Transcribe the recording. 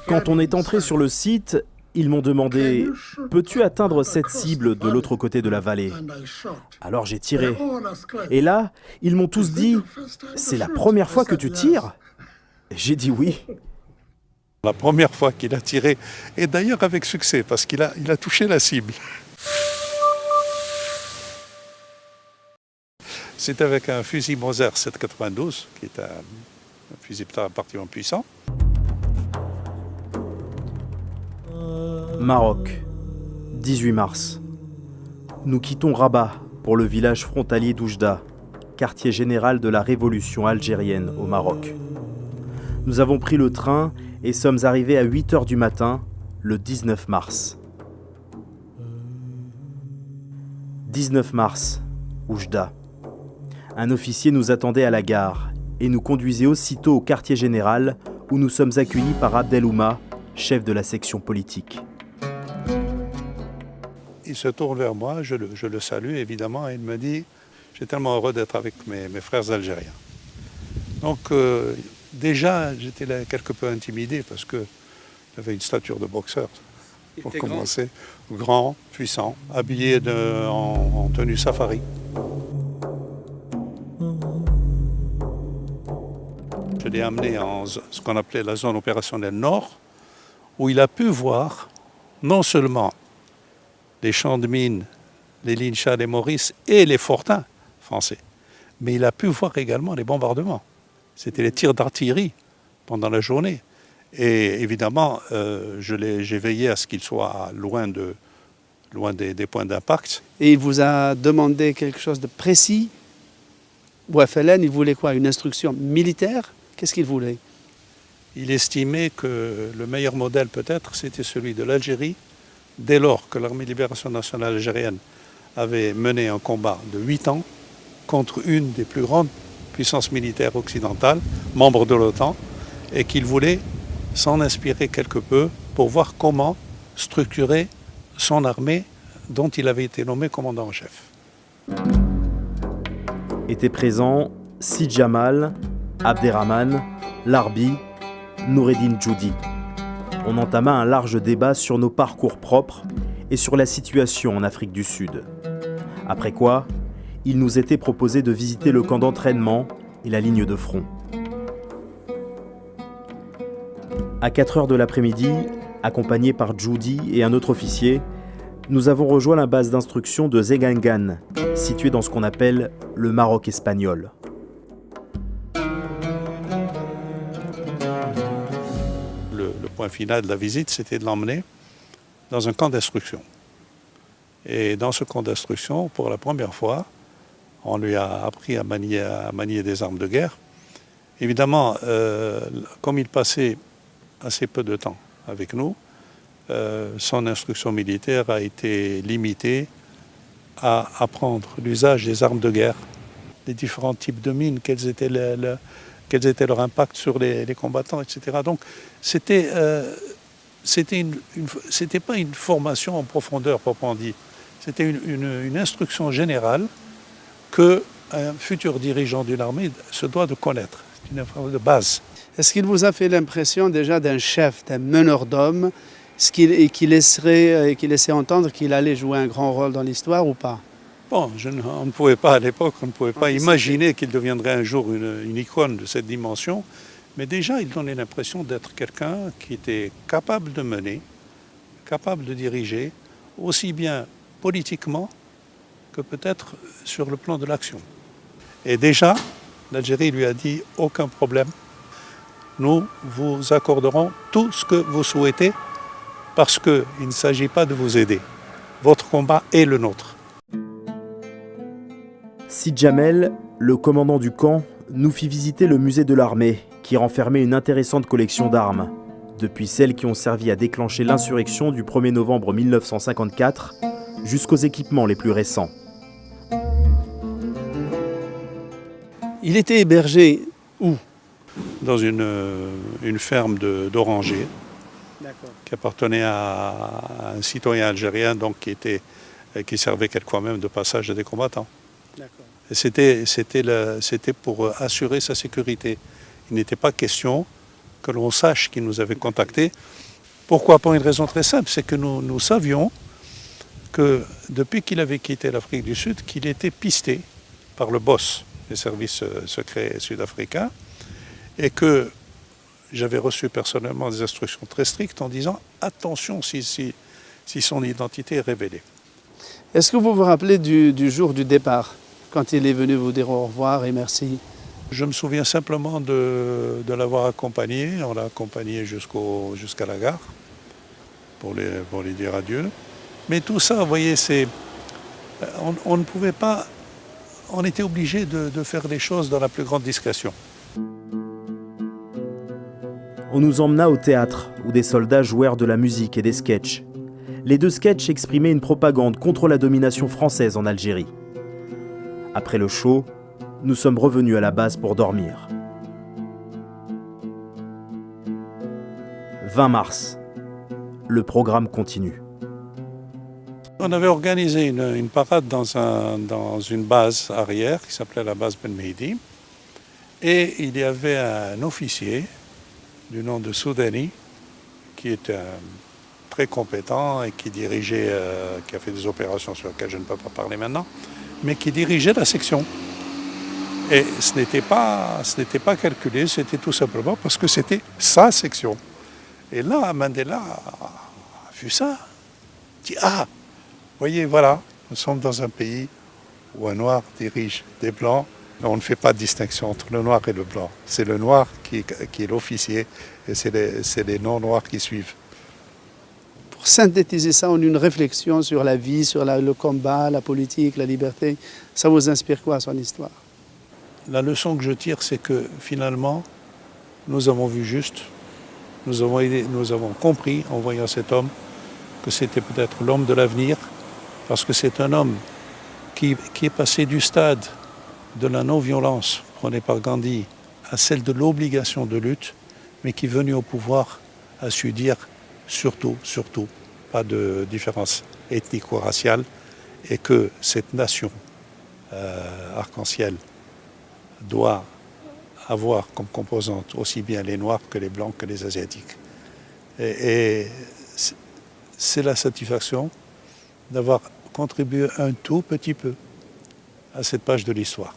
Quand on est entré sur le site, ils m'ont demandé « Peux-tu atteindre cette cible de l'autre côté de la vallée ?» Alors j'ai tiré. Et là, ils m'ont tous dit « C'est la première fois que tu tires ?» J'ai dit oui. La première fois qu'il a tiré, et d'ailleurs avec succès, parce qu'il a touché la cible. C'est avec un fusil Moser 792, qui est un fusil particulièrement puissant. Maroc, 18 mars. Nous quittons Rabat pour le village frontalier d'Oujda, quartier général de la révolution algérienne au Maroc. Nous avons pris le train et sommes arrivés à 8h du matin, le 19 mars. 19 mars, Oujda. Un officier nous attendait à la gare et nous conduisait aussitôt au quartier général où nous sommes accueillis par Abdelouma, chef de la section politique. Il se tourne vers moi, je le salue évidemment, et il me dit « J'ai tellement heureux d'être avec mes frères algériens ». Donc déjà, j'étais là quelque peu intimidé parce qu'il avait une stature de boxeur, pour commencer. Grand, puissant, habillé en tenue safari. Je l'ai amené en ce qu'on appelait la zone opérationnelle nord, où il a pu voir non seulement les champs de mines, les lignes Chad et Maurice et les fortins français, mais il a pu voir également les bombardements. C'était les tirs d'artillerie pendant la journée. Et évidemment, j'ai veillé à ce qu'il soit loin des points d'impact. Et il vous a demandé quelque chose de précis. Bouafelen, il voulait quoi? Une instruction militaire? Qu'est-ce qu'il voulait? Il estimait que le meilleur modèle peut-être, c'était celui de l'Algérie, dès lors que l'Armée de libération nationale algérienne avait mené un combat de 8 ans contre une des plus grandes puissances militaires occidentales, membre de l'OTAN, et qu'il voulait s'en inspirer quelque peu pour voir comment structurer son armée dont il avait été nommé commandant en chef. Étaient présents Sid Jamal, Abderrahman, Larbi, Noureddin Djoudi. On entama un large débat sur nos parcours propres et sur la situation en Afrique du Sud. Après quoi, il nous était proposé de visiter le camp d'entraînement et la ligne de front. À 4h de l'après-midi, accompagnés par Djoudi et un autre officier, nous avons rejoint la base d'instruction de Zegangan, située dans ce qu'on appelle le Maroc espagnol. Le point final de la visite, c'était de l'emmener dans un camp d'instruction. Et dans ce camp d'instruction, pour la première fois, on lui a appris à manier des armes de guerre. Évidemment, comme il passait assez peu de temps avec nous, son instruction militaire a été limitée à apprendre l'usage des armes de guerre, les différents types de mines, quels étaient leur impact sur les combattants, etc. Donc, c'était pas une formation en profondeur, proprement dit. C'était une instruction générale qu'un futur dirigeant d'une armée se doit de connaître. C'est une information de base. Est-ce qu'il vous a fait l'impression déjà d'un chef, d'un meneur d'hommes, et qui laissait entendre qu'il allait jouer un grand rôle dans l'histoire ou pas? Bon, on ne pouvait pas à l'époque, on ne pouvait pas imaginer qu'il deviendrait un jour une icône de cette dimension, mais déjà il donnait l'impression d'être quelqu'un qui était capable de mener, capable de diriger, aussi bien politiquement que peut-être sur le plan de l'action. Et déjà, l'Algérie lui a dit « aucun problème, nous vous accorderons tout ce que vous souhaitez parce qu'il ne s'agit pas de vous aider. Votre combat est le nôtre. » Sid Jamel, le commandant du camp, nous fit visiter le musée de l'armée qui renfermait une intéressante collection d'armes, depuis celles qui ont servi à déclencher l'insurrection du 1er novembre 1954 jusqu'aux équipements les plus récents. Il était hébergé où? Dans une ferme d'orangers qui appartenait à un citoyen algérien donc qui servait quelquefois même de passage à des combattants. Et c'était pour assurer sa sécurité. Il n'était pas question que l'on sache qu'il nous avait contactés. Pourquoi? Pour une raison très simple, c'est que nous savions que depuis qu'il avait quitté l'Afrique du Sud, qu'il était pisté par le boss des services secrets sud-africains et que j'avais reçu personnellement des instructions très strictes en disant attention si son identité est révélée. Est-ce que vous vous rappelez du jour du départ, quand il est venu vous dire au revoir et merci? Je me souviens simplement de l'avoir accompagné. On l'a accompagné jusqu'à la gare pour lui dire adieu. Mais tout ça, vous voyez, on ne pouvait pas, on était obligé de faire les choses dans la plus grande discrétion. On nous emmena au théâtre, où des soldats jouèrent de la musique et des sketchs. Les 2 sketchs exprimaient une propagande contre la domination française en Algérie. Après le show, nous sommes revenus à la base pour dormir. 20 mars. Le programme continue. On avait organisé une parade dans une base arrière qui s'appelait la base Ben Mehdi. Et il y avait un officier du nom de Soudani qui était très compétent et qui dirigeait, qui a fait des opérations sur lesquelles je ne peux pas parler maintenant, mais qui dirigeait la section. Et ce n'était pas calculé, c'était tout simplement parce que c'était sa section. Et là, Mandela a vu ça, dit « Ah, voyez, voilà, nous sommes dans un pays où un noir dirige des blancs. On ne fait pas de distinction entre le noir et le blanc. C'est le noir qui est l'officier et c'est les non-noirs qui suivent. » Pour synthétiser ça en une réflexion sur la vie, sur le combat, la politique, la liberté, ça vous inspire quoi, son histoire? La leçon que je tire, c'est que finalement, nous avons vu juste, nous avons compris en voyant cet homme que c'était peut-être l'homme de l'avenir, parce que c'est un homme qui est passé du stade de la non-violence prônée par Gandhi à celle de l'obligation de lutte, mais qui, venu au pouvoir, a su dire surtout, pas de différence ethnico-raciale, et que cette nation arc-en-ciel doit avoir comme composante aussi bien les Noirs que les Blancs que les Asiatiques. Et c'est la satisfaction d'avoir contribué un tout petit peu à cette page de l'histoire.